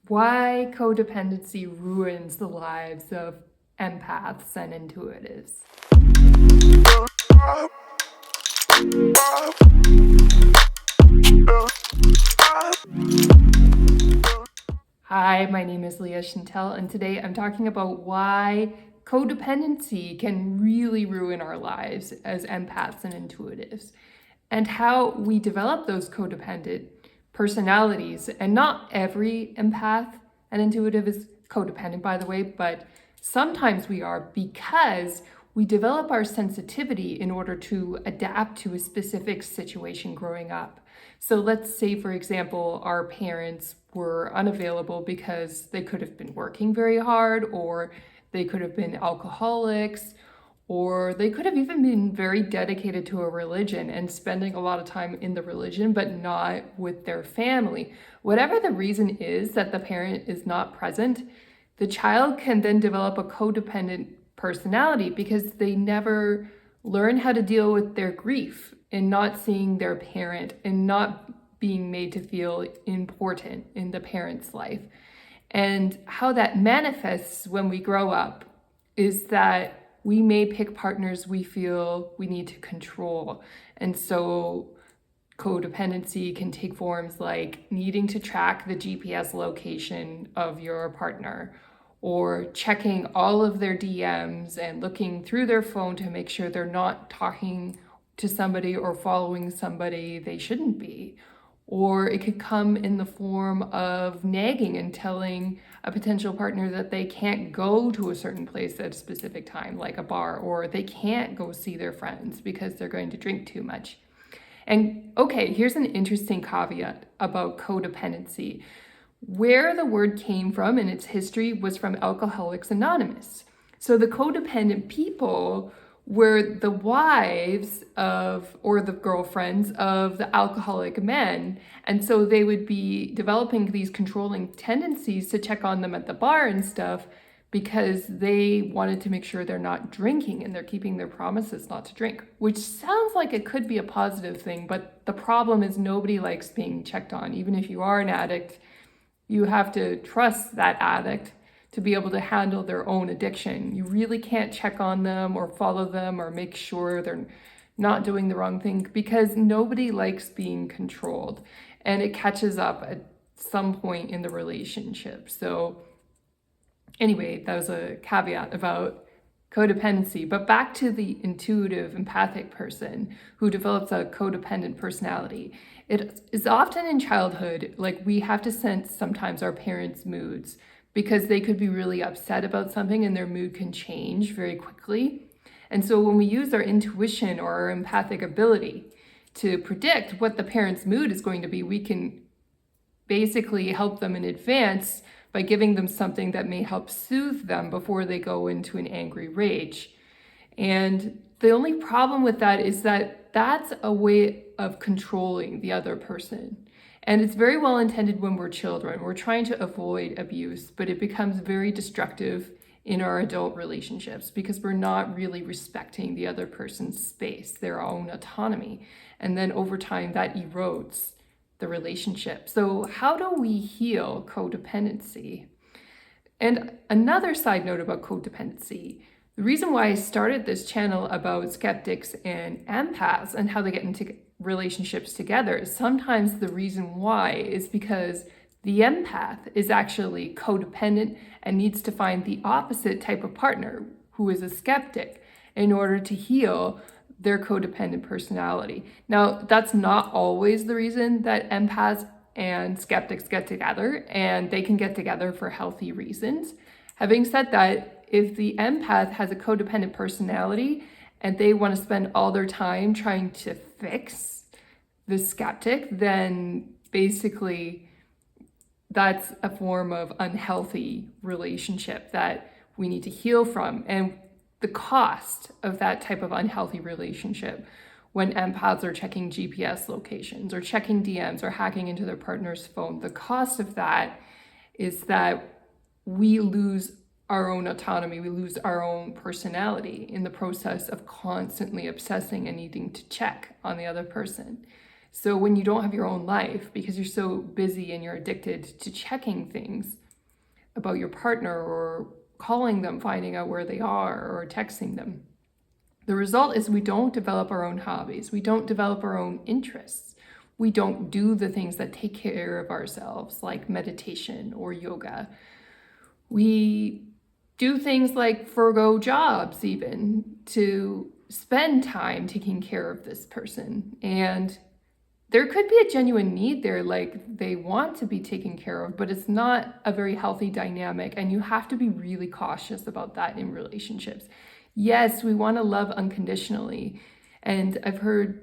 Why codependency ruins the lives of empaths and intuitives. Hi, my name is Leah Chantel, and today I'm talking about why codependency can really ruin our lives as empaths and intuitives, and how we develop those codependent personalities. And not every empath and intuitive is codependent, by the way, but sometimes we are, because we develop our sensitivity in order to adapt to a specific situation growing up. So let's say, for example, our parents were unavailable because they could have been working very hard, or they could have been alcoholics, or they could have even been very dedicated to a religion and spending a lot of time in the religion, but not with their family. Whatever the reason is that the parent is not present, the child can then develop a codependent personality because they never learn how to deal with their grief and not seeing their parent and not being made to feel important in the parent's life. And how that manifests when we grow up is that we may pick partners we feel we need to control. And so codependency can take forms like needing to track the GPS location of your partner, or checking all of their DMs and looking through their phone to make sure they're not talking to somebody or following somebody they shouldn't be. Or it could come in the form of nagging and telling a potential partner that they can't go to a certain place at a specific time, like a bar, or they can't go see their friends because they're going to drink too much. And okay, here's an interesting caveat about codependency. Where the word came from in its history was from Alcoholics Anonymous. So the codependent people were the wives of, or the girlfriends of, the alcoholic men. And so they would be developing these controlling tendencies to check on them at the bar and stuff because they wanted to make sure they're not drinking and they're keeping their promises not to drink, which sounds like it could be a positive thing. But the problem is nobody likes being checked on. Even if you are an addict, you have to trust that addict to be able to handle their own addiction. You really can't check on them or follow them or make sure they're not doing the wrong thing, because nobody likes being controlled, and it catches up at some point in the relationship. So anyway, that was a caveat about codependency. But back to the intuitive, empathic person who develops a codependent personality. It is often in childhood, like we have to sense sometimes our parents' moods, because they could be really upset about something and their mood can change very quickly. And so when we use our intuition or our empathic ability to predict what the parent's mood is going to be, we can basically help them in advance by giving them something that may help soothe them before they go into an angry rage. And the only problem with that is that that's a way of controlling the other person. And it's very well intended when we're children. We're trying to avoid abuse, but it becomes very destructive in our adult relationships because we're not really respecting the other person's space, their own autonomy. And then over time, that erodes the relationship. So how do we heal codependency? And another side note about codependency, the reason why I started this channel about skeptics and empaths and how they get into relationships together, sometimes the reason why is because the empath is actually codependent and needs to find the opposite type of partner, who is a skeptic, in order to heal their codependent personality. Now, that's not always the reason that empaths and skeptics get together, and they can get together for healthy reasons. Having said that, if the empath has a codependent personality and they want to spend all their time trying to fix the skeptic, then basically that's a form of unhealthy relationship that we need to heal from. And the cost of that type of unhealthy relationship, when empaths are checking GPS locations or checking DMs or hacking into their partner's phone, the cost of that is that we lose our own autonomy, we lose our own personality in the process of constantly obsessing and needing to check on the other person. So when you don't have your own life because you're so busy and you're addicted to checking things about your partner or calling them, finding out where they are, or texting them, the result is we don't develop our own hobbies. We don't develop our own interests. We don't do the things that take care of ourselves, like meditation or yoga. We do things like forgo jobs even to spend time taking care of this person. And there could be a genuine need there, like they want to be taken care of, but it's not a very healthy dynamic. And you have to be really cautious about that in relationships. Yes, we want to love unconditionally. And I've heard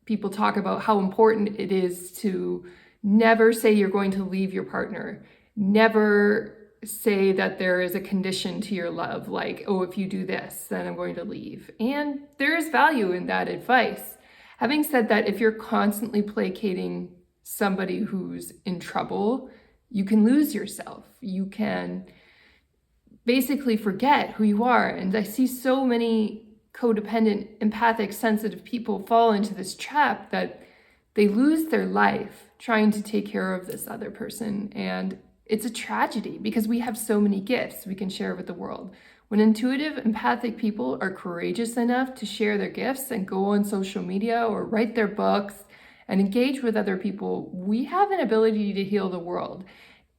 people talk about how important it is to never say you're going to leave your partner. Never say that there is a condition to your love, like, oh, if you do this, then I'm going to leave. And there is value in that advice. Having said that, if you're constantly placating somebody who's in trouble, you can lose yourself. You can basically forget who you are. And I see so many codependent, empathic, sensitive people fall into this trap that they lose their life trying to take care of this other person. And it's a tragedy because we have so many gifts we can share with the world. When intuitive, empathic people are courageous enough to share their gifts and go on social media or write their books and engage with other people, we have an ability to heal the world.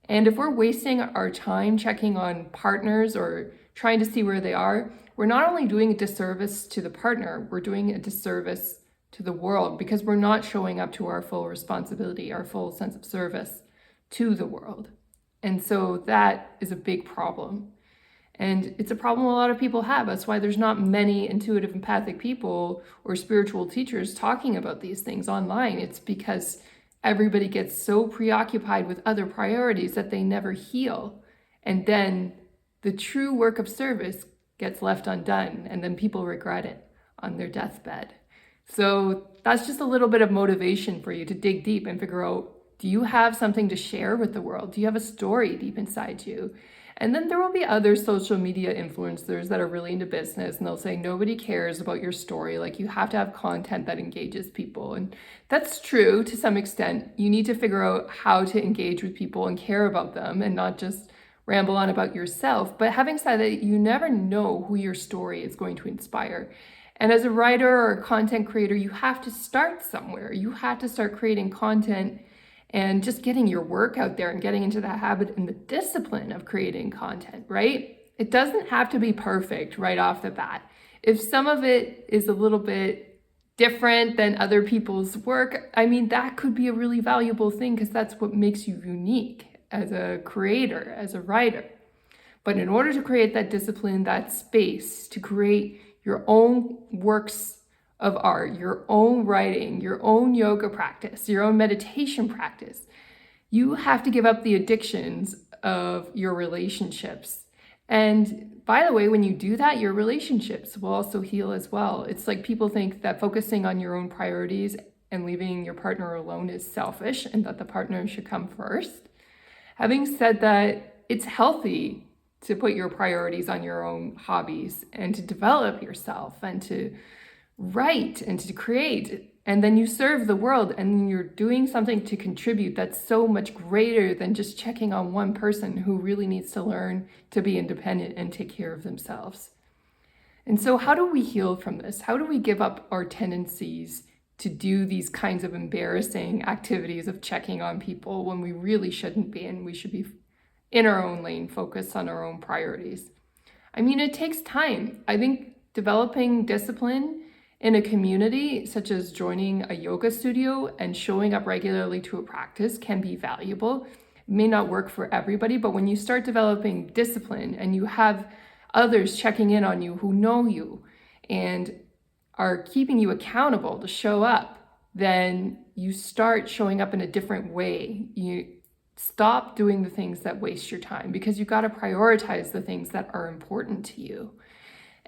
And if we're wasting our time checking on partners or trying to see where they are, we're not only doing a disservice to the partner, we're doing a disservice to the world because we're not showing up to our full responsibility, our full sense of service to the world. And so that is a big problem. And it's a problem a lot of people have. That's why there's not many intuitive, empathic people or spiritual teachers talking about these things online. It's because everybody gets so preoccupied with other priorities that they never heal. And then the true work of service gets left undone, and then people regret it on their deathbed. So that's just a little bit of motivation for you to dig deep and figure out, do you have something to share with the world? Do you have a story deep inside you? And then there will be other social media influencers that are really into business, and they'll say nobody cares about your story. Like, you have to have content that engages people. And that's true to some extent. You need to figure out how to engage with people and care about them and not just ramble on about yourself. But having said that, you never know who your story is going to inspire. And as a writer or a content creator, you have to start somewhere. You have to start creating content and just getting your work out there and getting into that habit and the discipline of creating content, right? It doesn't have to be perfect right off the bat. If some of it is a little bit different than other people's work, I mean, that could be a really valuable thing because that's what makes you unique as a creator, as a writer. But in order to create that discipline, that space to create your own works of art, your own writing, your own yoga practice, your own meditation practice, you have to give up the addictions of your relationships. And by the way, when you do that, your relationships will also heal as well. It's like people think that focusing on your own priorities and leaving your partner alone is selfish and that the partner should come first. Having said that, it's healthy to put your priorities on your own hobbies and to develop yourself and to write and to create, and then you serve the world and you're doing something to contribute that's so much greater than just checking on one person who really needs to learn to be independent and take care of themselves. And so how do we heal from this? How do we give up our tendencies to do these kinds of embarrassing activities of checking on people when we really shouldn't be, and we should be in our own lane, focused on our own priorities? I mean, it takes time. I think developing discipline in a community, such as joining a yoga studio and showing up regularly to a practice, can be valuable. It may not work for everybody, but when you start developing discipline and you have others checking in on you who know you and are keeping you accountable to show up, then you start showing up in a different way. You stop doing the things that waste your time because you got to prioritize the things that are important to you.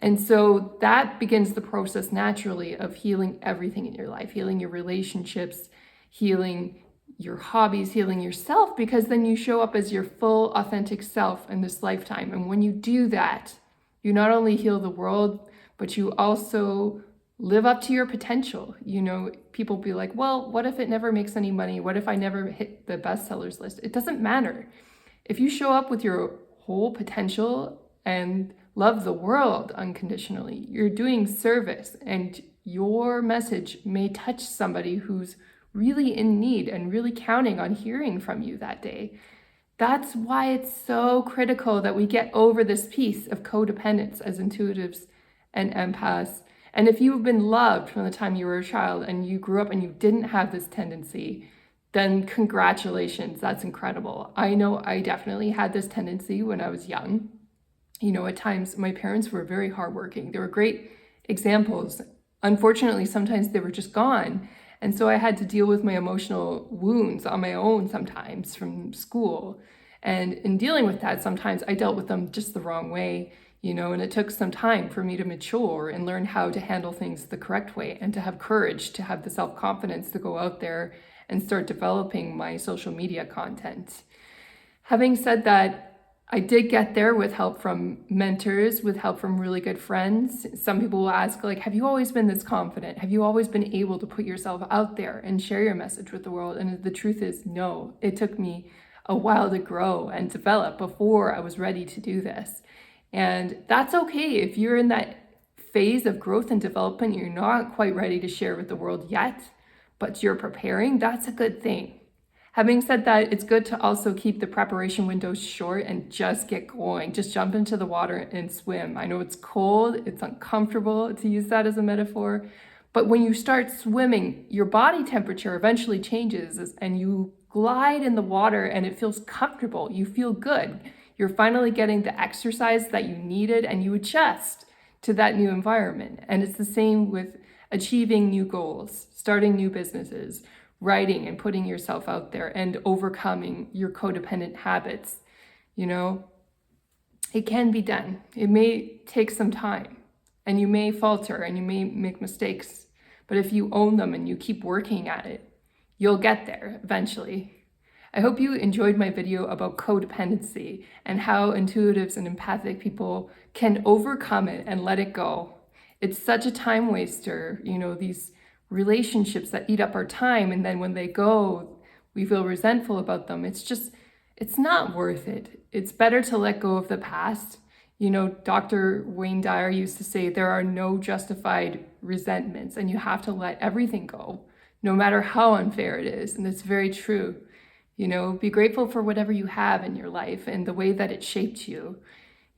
And so that begins the process naturally of healing everything in your life, healing your relationships, healing your hobbies, healing yourself, because then you show up as your full, authentic self in this lifetime. And when you do that, you not only heal the world, but you also live up to your potential. You know, people be like, well, what if it never makes any money? What if I never hit the bestsellers list? It doesn't matter. If you show up with your whole potential and love the world unconditionally, you're doing service, and your message may touch somebody who's really in need and really counting on hearing from you that day. That's why it's so critical that we get over this piece of codependence as intuitives and empaths. And if you've been loved from the time you were a child and you grew up and you didn't have this tendency, then congratulations, that's incredible. I know I definitely had this tendency when I was young. You know, at times my parents were very hardworking. They were great examples. Unfortunately, sometimes they were just gone. And so I had to deal with my emotional wounds on my own sometimes from school. And in dealing with that, sometimes I dealt with them just the wrong way, you know, and it took some time for me to mature and learn how to handle things the correct way and to have courage, to have the self-confidence to go out there and start developing my social media content. Having said that, I did get there with help from mentors, with help from really good friends. Some people will ask, like, have you always been this confident? Have you always been able to put yourself out there and share your message with the world? And the truth is, no. It took me a while to grow and develop before I was ready to do this. And that's okay. If you're in that phase of growth and development, you're not quite ready to share with the world yet, but you're preparing, that's a good thing. Having said that, it's good to also keep the preparation windows short and just get going. Just jump into the water and swim. I know it's cold, it's uncomfortable to use that as a metaphor, but when you start swimming, your body temperature eventually changes and you glide in the water and it feels comfortable. You feel good. You're finally getting the exercise that you needed and you adjust to that new environment. And it's the same with achieving new goals, starting new businesses, writing and putting yourself out there and overcoming your codependent habits. You know, it can be done. It may take some time and you may falter and you may make mistakes, but if you own them and you keep working at it, you'll get there eventually. I hope you enjoyed my video about codependency and how intuitives and empathic people can overcome it and let it go. It's such a time waster, you know, these relationships that eat up our time, and then when they go, we feel resentful about them. It's not worth it. It's better to let go of the past. You know, Dr. Wayne Dyer used to say there are no justified resentments, and you have to let everything go, no matter how unfair it is. And it's very true. You know, be grateful for whatever you have in your life and the way that it shaped you.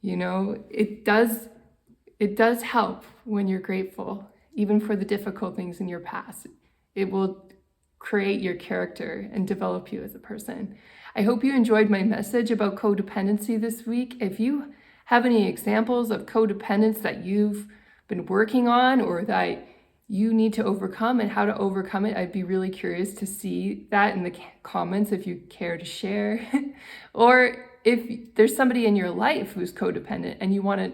You know, it does help when you're grateful, even for the difficult things in your past. It will create your character and develop you as a person. I hope you enjoyed my message about codependency this week. If you have any examples of codependence that you've been working on or that you need to overcome and how to overcome it, I'd be really curious to see that in the comments if you care to share. Or if there's somebody in your life who's codependent and you want to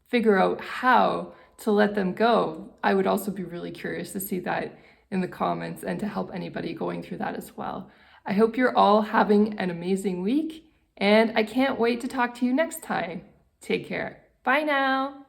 figure out how to let them go, I would also be really curious to see that in the comments and to help anybody going through that as well. I hope you're all having an amazing week, and I can't wait to talk to you next time. Take care. Bye now.